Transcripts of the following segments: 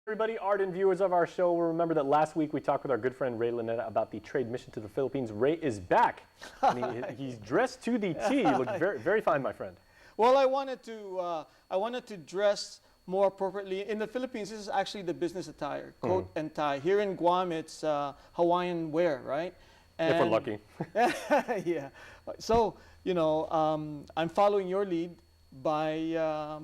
Everybody, ardent viewers of our show will remember that last week we talked with our good friend Ray Lanetta about the trade mission to the Philippines. Ray is back. And he's dressed to the T. You look very, very fine, my friend. Well, I wanted to dress more appropriately. In the Philippines, this is actually the business attire, coat and tie. Here in Guam, it's Hawaiian wear, right? And if we're lucky. Yeah. So, I'm following your lead by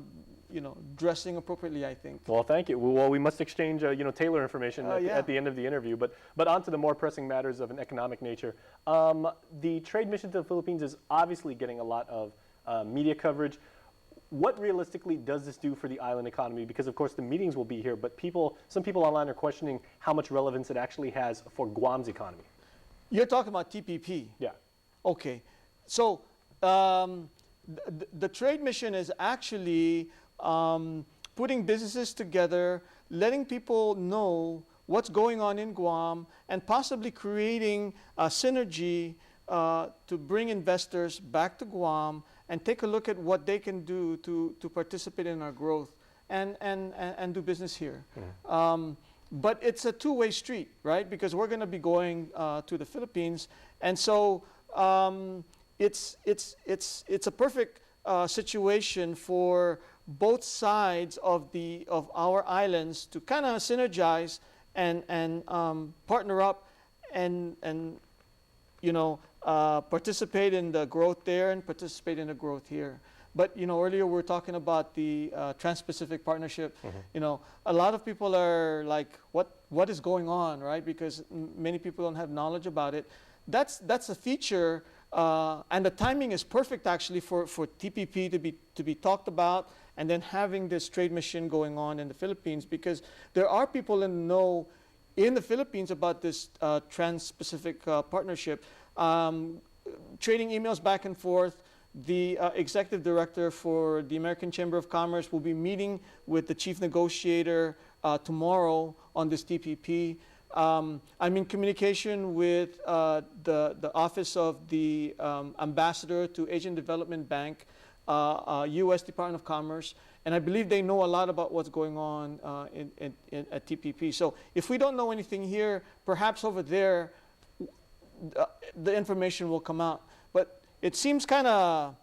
dressing appropriately, I think. Well, thank you. Well, we must exchange, tailor information at the end of the interview. But on to the more pressing matters of an economic nature. The trade mission to the Philippines is obviously getting a lot of media coverage. What realistically does this do for the island economy? Because, of course, the meetings will be here, but some people online are questioning how much relevance it actually has for Guam's economy. You're talking about TPP? Yeah. Okay. So the trade mission is actually putting businesses together, letting people know what's going on in Guam, and possibly creating a synergy to bring investors back to Guam and take a look at what they can do to participate in our growth and do business here. But it's a two-way street, right? Because we're going to be going to the Philippines, and so it's a perfect situation for both sides of our islands to kind of synergize and partner up and participate in the growth there and participate in the growth here. But earlier we were talking about the Trans-Pacific Partnership. A lot of people are like, what is going on, right? Because many people don't have knowledge about it. That's a feature, and the timing is perfect actually for TPP to be talked about, and then having this trade mission going on in the Philippines, because there are people in the know in the Philippines about this Trans-Pacific Partnership, trading emails back and forth. The executive director for the American Chamber of Commerce will be meeting with the chief negotiator tomorrow on this TPP. I'm in communication with the office of the ambassador to Asian Development Bank, U.S. Department of Commerce, and I believe they know a lot about what's going on at TPP. So if we don't know anything here, perhaps over there the information will come out. But it seems kind of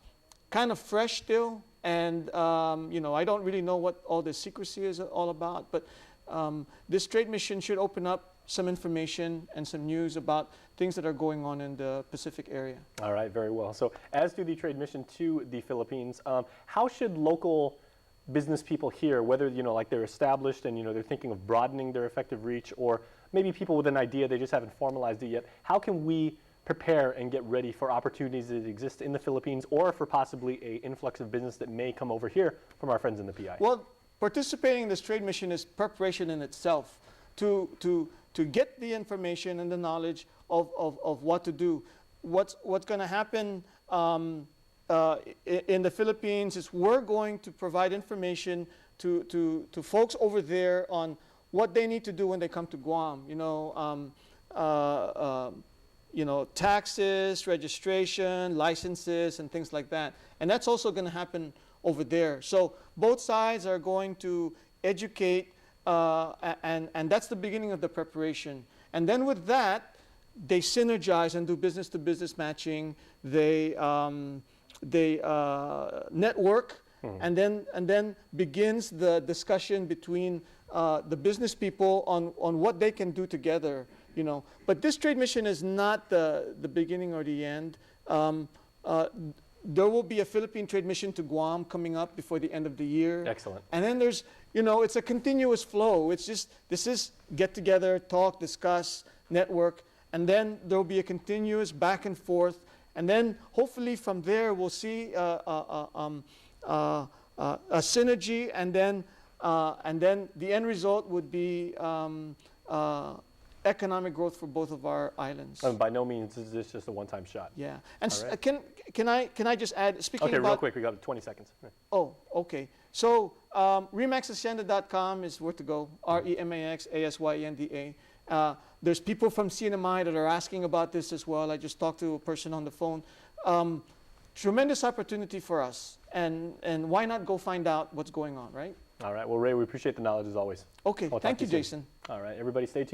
fresh still, and I don't really know what all this secrecy is all about. But this trade mission should open up some information and some news about things that are going on in the Pacific area. All right, very well. So as to the trade mission to the Philippines, how should local business people here, whether like they're established and they're thinking of broadening their effective reach, or maybe people with an idea they just haven't formalized it yet, how can we prepare and get ready for opportunities that exist in the Philippines, or for possibly an influx of business that may come over here from our friends in the PI? Well, participating in this trade mission is preparation in itself to get the information and the knowledge of what to do. What's going to happen in the Philippines is we're going to provide information to folks over there on what they need to do when they come to Guam. Taxes, registration, licenses, and things like that. And that's also going to happen over there. So both sides are going to educate, and that's the beginning of the preparation. And then with that, they synergize and do business-to-business matching. They network, and then begins the discussion between the business people on what they can do together. But this trade mission is not the beginning or the end. There will be a Philippine trade mission to Guam coming up before the end of the year. Excellent. And then there's, it's a continuous flow. It's just, this is get together, talk, discuss, network, and then there will be a continuous back and forth. And then hopefully from there we'll see a synergy, and then the end result would be economic growth for both of our islands. By no means is this just a one-time shot. Yeah, and right. Can I just add? Speaking okay, about, real quick, we got 20 seconds. Oh, okay. So remaxhacienda.com is where to go. REMAXASYENDA. There's people from CNMI that are asking about this as well. I just talked to a person on the phone. Tremendous opportunity for us, and why not go find out what's going on, right? All right. Well, Ray, we appreciate the knowledge as always. Okay, I'll talk thank to you, soon. Jason. All right. Everybody stay tuned.